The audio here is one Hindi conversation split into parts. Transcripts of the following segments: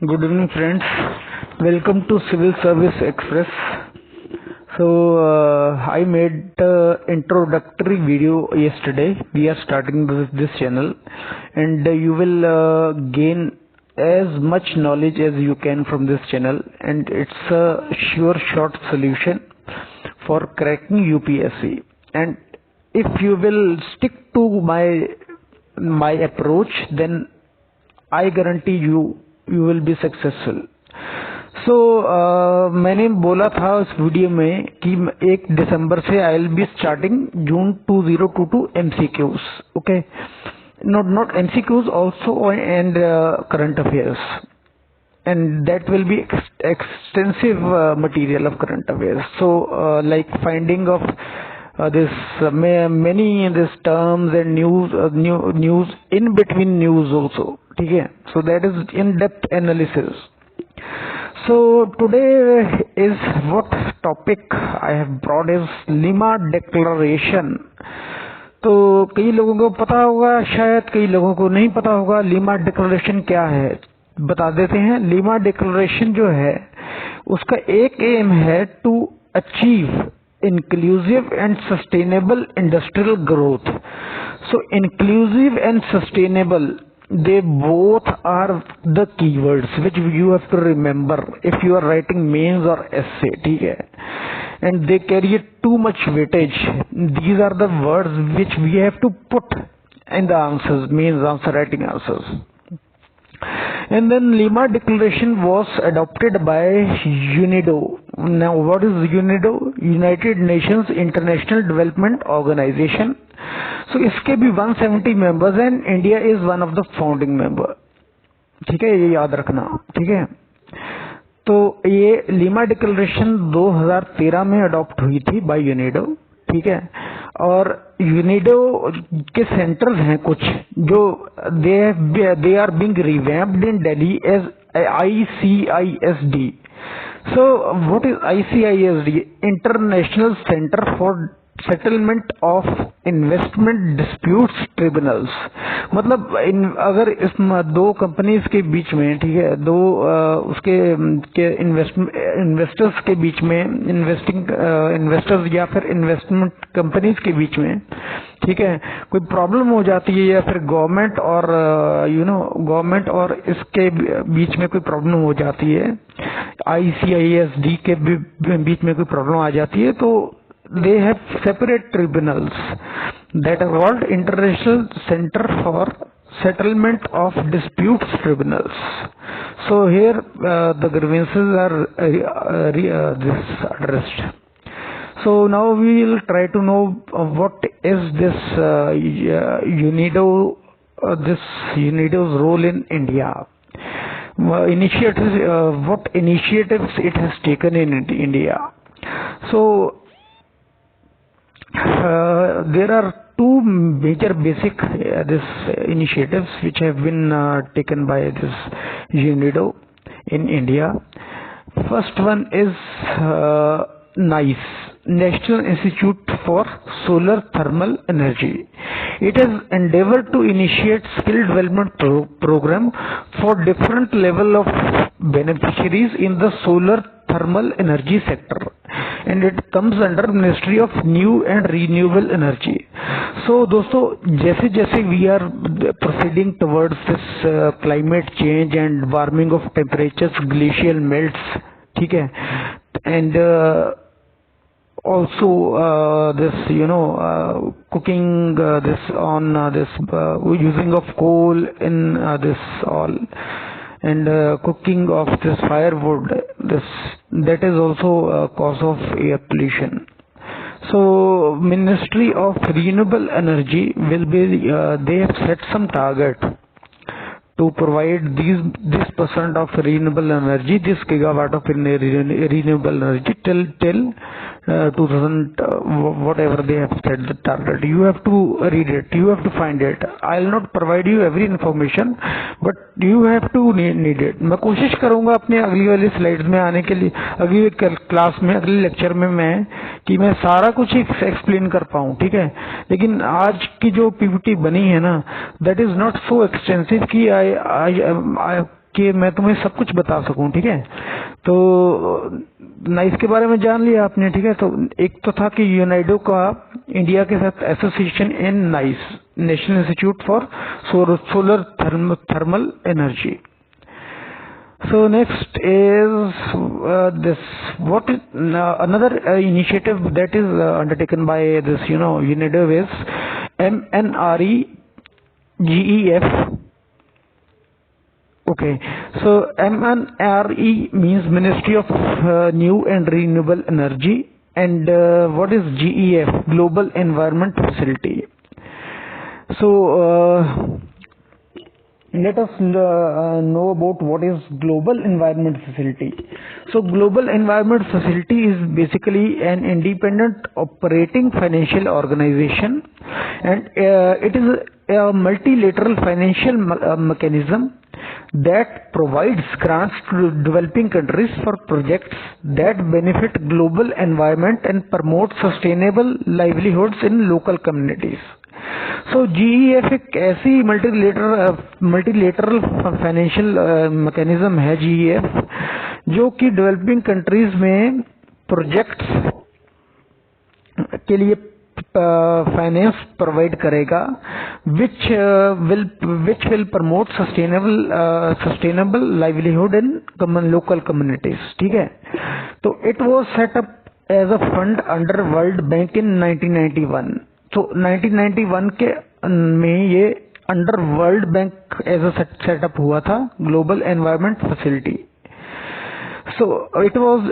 Good evening, friends. Welcome to Civil Service Express. So I made introductory video yesterday. We are starting this channel, and you will gain as much knowledge as you can from this channel. And it's a sure short solution for cracking UPSC. And if you will stick to my approach, then I guarantee you will be successful. So मैंने बोला था उस वीडियो में कि 1 दिसंबर से I will be starting June 2022 MCQs. Okay, not MCQs also, and current affairs, and that will be extensive material of current affairs. So like finding of many this terms and news in between news also. ठीक है, so that is in depth analysis. So today is what topic I have brought is Lima Declaration. तो कई लोगों को पता होगा, शायद कई लोगों को नहीं पता होगा लीमा डिक्लेरेशन क्या है. बता देते हैं. लीमा डिक्लेरेशन जो है उसका एक एम है to achieve inclusive and sustainable industrial growth. So inclusive and sustainable, they both are the keywords which you have to remember if you are writing mains or essay. ठीक है, and they carry too much weightage. These are the words which we have to put in the answers, mains answer writing answers. And then Lima Declaration was adopted by UNIDO. Now what is UNIDO? United Nations International Development Organization. So इसके भी 170 members and India is one of the founding member. ठीक है, ये याद रखना. ठीक है, तो ये लीमा डिक्लेरेशन 2013 में अडॉप्ट हुई थी बाय यूनिडो. ठीक है, और यूनिडो के सेंटर्स हैं कुछ जो they are being revamped in Delhi as ICISD. So what is ICISD? International Center for settlement of investment disputes tribunals. मतलब अगर इस दो कंपनीज के बीच में, ठीक है, दो उसके के इन्वेस्टर्स के बीच में, इन्वेस्टर्स या फिर इन्वेस्टमेंट कंपनीज के बीच में, ठीक है, कोई प्रॉब्लम हो जाती है या फिर गवर्नमेंट और गवर्नमेंट और इसके बीच में कोई प्रॉब्लम हो जाती है, ICISD के बीच में कोई प्रॉब्लम आ जाती है, तो they have separate tribunals that are called International Center for Settlement of Disputes Tribunals. So here the grievances are this addressed. So now we will try to know what is this UNIDO's role in India. What initiatives it has taken in India. So there are two major basic initiatives which have been taken by this UNIDO in India. First one is NICE, National Institute for Solar Thermal Energy. It has endeavored to initiate skill development program for different level of beneficiaries in the solar thermal energy sector, and it comes under Ministry of New and Renewable Energy. So दोस्तों, जैसे जैसे we are proceeding towards this climate change and warming of temperatures, glacial melts, ठीक है, and also this cooking this on this using of coal in this all, and cooking of this firewood, that is also a cause of air pollution. So Ministry of Renewable Energy will be they have set some target to provide this percent of renewable energy, this gigawatt of renewable energy till 2000 whatever they have set the target. You have to read it, you have to find it. I'll not provide you every information, but you have to need it. मैं कोशिश करूंगा अपने अगली वाली स्लाइड्स में आने के लिए, अगली क्लास में, अगले लेक्चर में कि मैं सारा कुछ एक्सप्लेन कर पाऊं. ठीक है, लेकिन आज की जो PPT बनी है ना, that is not so extensive कि कि मैं तुम्हें सब कुछ बता सकूं, ठीक है। तो नाइस के बारे में जान लिया आपने, ठीक है। तो एक तो था कि यूनाइडो का इंडिया के साथ association in nice, national institute for solar thermal energy. So next is this what is, another initiative that is undertaken by this UNIDO is MNREGEF. Okay, so MNRE means Ministry of New and Renewable Energy, and what is GEF? Global Environment Facility. So let us know about what is Global Environment Facility. So Global Environment Facility is basically an independent operating financial organization, and it is a multilateral financial mechanism that provides grants to developing countries for projects that benefit global environment and promote sustainable livelihoods in local communities. So GEF एक ऐसी मल्टीलेटरल फाइनेंशियल मैकेनिज्म है GEF, जो कि डेवलपिंग कंट्रीज में प्रोजेक्ट्स के लिए फाइनेंस प्रोवाइड करेगा, which will promote sustainable livelihood in local communities, ठीक है। तो it was set up as a fund under World Bank in 1991। तो 1991 के में ये under World Bank as a setup हुआ था, Global Environment Facility. So it was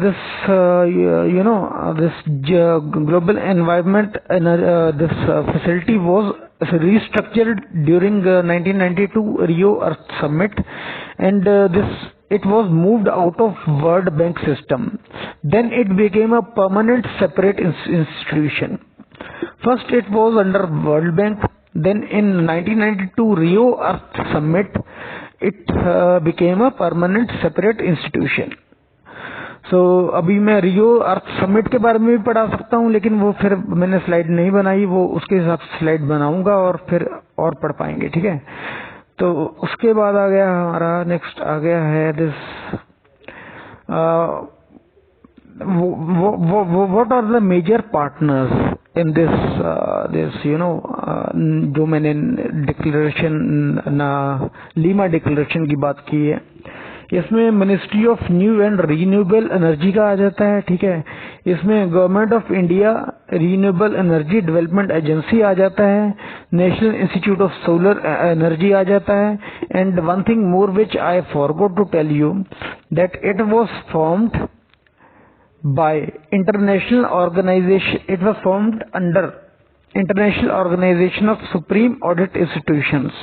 this this global environment this facility was restructured during 1992 Rio Earth Summit, and it was moved out of World Bank system. Then it became a permanent separate institution. First it was under World Bank, then in 1992 Rio Earth Summit it became a permanent separate institution. So अभी मैं रियो अर्थ समिट के बारे में भी पढ़ा सकता हूँ, लेकिन वो फिर मैंने स्लाइड नहीं बनाई, वो उसके हिसाब से स्लाइड बनाऊंगा और फिर और पढ़ पाएंगे, ठीक है। तो उसके बाद आ गया हमारा नेक्स्ट आ गया है this what are the major partners in this जो मैंने डिक्लेरेशन लीमा डिक्लेरेशन की बात की है, इसमें Ministry of New and Renewable Energy का आ जाता है, ठीक है। इसमें Government of India Renewable Energy Development Agency आ जाता है, National Institute of Solar Energy आ जाता है, and one thing more which I forgot to tell you that it was formed by international organization. It was formed under International Organization of Supreme Audit Institutions.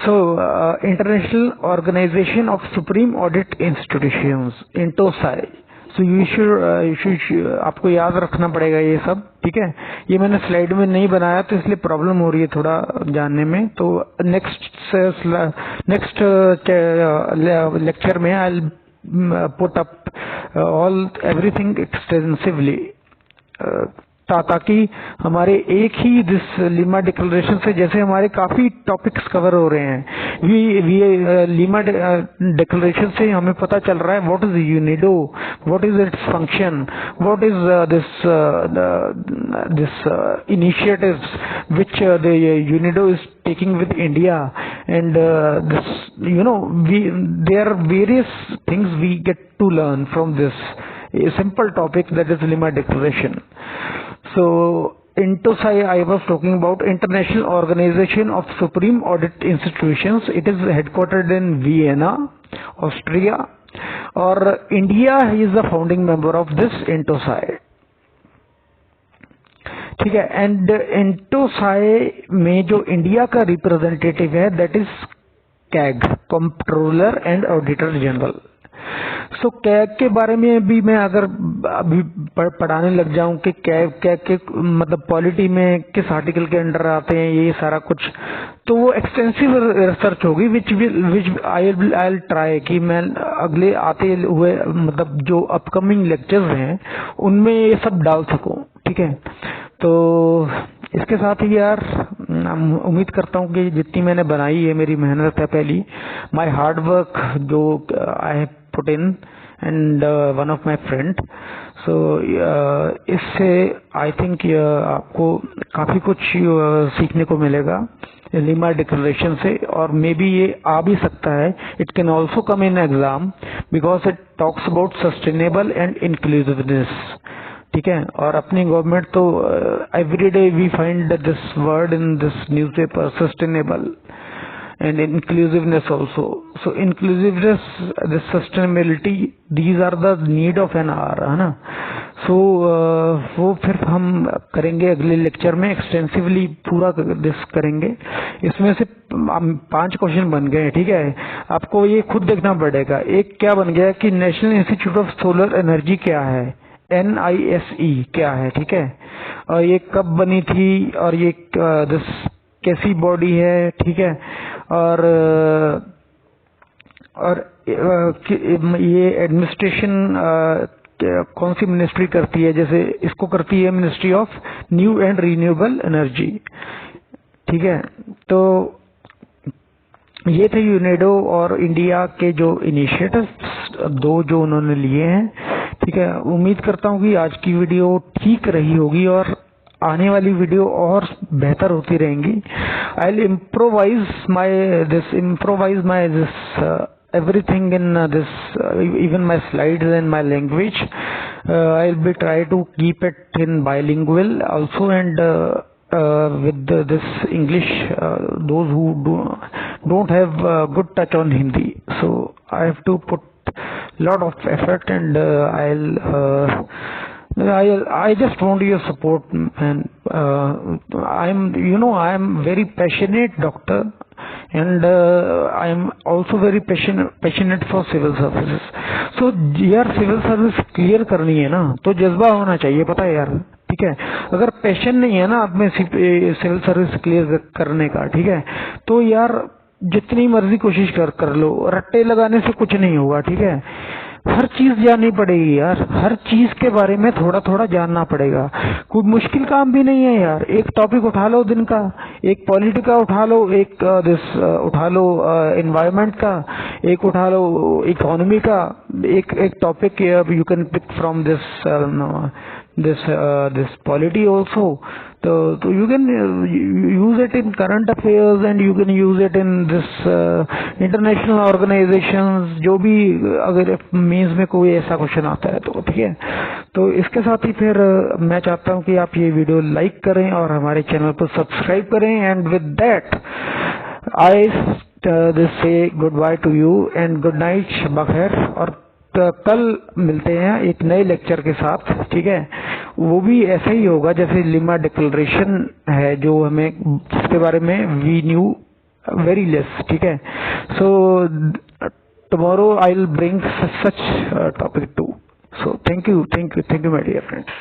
So International Organization of Supreme Audit Institutions, INTOSAI. So you should आपको याद रखना पड़ेगा ये सब, ठीक है। ये मैंने स्लाइड में नहीं बनाया तो इसलिए प्रॉब्लम हो रही है थोड़ा जानने में। तो नेक्स्ट लेक्चर में I will put up all everything extensively, ताकि हमारे एक ही दिस लीमा डिक्लेरेशन से जैसे हमारे काफी टॉपिक्स कवर हो रहे हैं, लीमा डिक्लेरेशन से हमें पता चल रहा है what is UNIDO, what is its function, what is this initiatives which the UNIDO is taking with India, and this there are various things we get to learn from this a simple topic, that is Lima Declaration. So INTOSAI, I was talking about International Organization of Supreme Audit Institutions. It is headquartered in Vienna, Austria, or India is the founding member of this INTOSAI, ठीक है। एंड INTOSAI में जो इंडिया का रिप्रेजेंटेटिव है that is CAG, controller and auditor general. So CAG के बारे में भी मैं अगर अभी पढ़ाने लग जाऊं कि कैग के मतलब पॉलिटी में किस आर्टिकल के अंडर आते हैं ये सारा कुछ, तो वो एक्सटेंसिव रिसर्च होगी विच आई विल ट्राई कि मैं अगले आते हुए मतलब जो अपकमिंग लेक्चर्स हैं उनमें ये सब डाल सकूं, ठीक है। ठीक है। तो इसके साथ ही यार उम्मीद करता हूँ कि जितनी मैंने बनाई है, मेरी मेहनत है पहली, माय हार्ड वर्क जो I have put in and one of my friend, so इससे आई थिंक आपको काफी कुछ सीखने को मिलेगा लिमा डिक्लेरेशन से, और मे बी ये आ भी सकता है, it can also come in exam because it talks about sustainable and inclusiveness, ठीक है। और अपनी गवर्नमेंट तो every day we find this word in this newspaper, sustainable and inclusiveness also. So inclusiveness, this sustainability, these are the need of an hour, है ना। So वो फिर हम करेंगे अगले लेक्चर में, एक्सटेंसिवली पूरा डिस्कस करेंगे। इसमें से 5 क्वेश्चन बन गए, ठीक है। आपको ये खुद देखना पड़ेगा। एक क्या बन गया कि national Institute of Solar energy क्या है, NISE क्या है, ठीक है, और ये कब बनी थी, और ये दिस कैसी बॉडी है, ठीक है, और ये एडमिनिस्ट्रेशन कौन सी मिनिस्ट्री करती है, जैसे इसको करती है ministry of New and renewable energy, ठीक है। तो ये थे यूनेडो और इंडिया के जो इनिशिएटिव्स 2 जो उन्होंने लिए हैं, ठीक है। उम्मीद करता हूँ कि आज की वीडियो ठीक रही होगी और आने वाली वीडियो और बेहतर होती रहेंगी। I will improvise my everything in this, even my slides and my language. I'll be try to keep it in bilingual also, and with this English, those who don't have good touch on Hindi, so I have to put lot of effort, and I just want your support, and I'm very passionate doctor, and I am also very passionate for civil services. So यार सिविल सर्विस क्लियर करनी है ना, तो जज्बा होना चाहिए, पता है यार, ठीक है। अगर पैशन नहीं है ना आप में सिविल सर्विस क्लियर करने का, ठीक है, तो यार जितनी मर्जी कोशिश कर लो, रट्टे लगाने से कुछ नहीं होगा, ठीक है। हर चीज जाननी पड़ेगी यार, हर चीज के बारे में थोड़ा थोड़ा जानना पड़ेगा। कोई मुश्किल काम भी नहीं है यार, एक टॉपिक उठा लो दिन का, एक पॉलिटिक का उठा लो, एक उठा लो एनवायरनमेंट का, एक उठा लो इकोनॉमी का, एक topic you can pick from this polity also. So you can use it in current affairs, and you can use it in this international organizations, जो भी अगर मेंस में कोई ऐसा क्वेश्चन आता है तो, ठीक है। तो इसके साथ ही फिर मैं चाहता हूँ कि आप ये वीडियो लाइक करें और हमारे चैनल को सब्सक्राइब करें, and with that I say goodbye to you and good night, शब खैर। और कल मिलते हैं एक नए लेक्चर के साथ, ठीक है। वो भी ऐसा ही होगा जैसे लिमा डिक्लेरेशन है, जो हमें जिसके बारे में वी न्यू वेरी लेस, ठीक है। So tomorrow I will bring such topic too. So thank you my dear friends.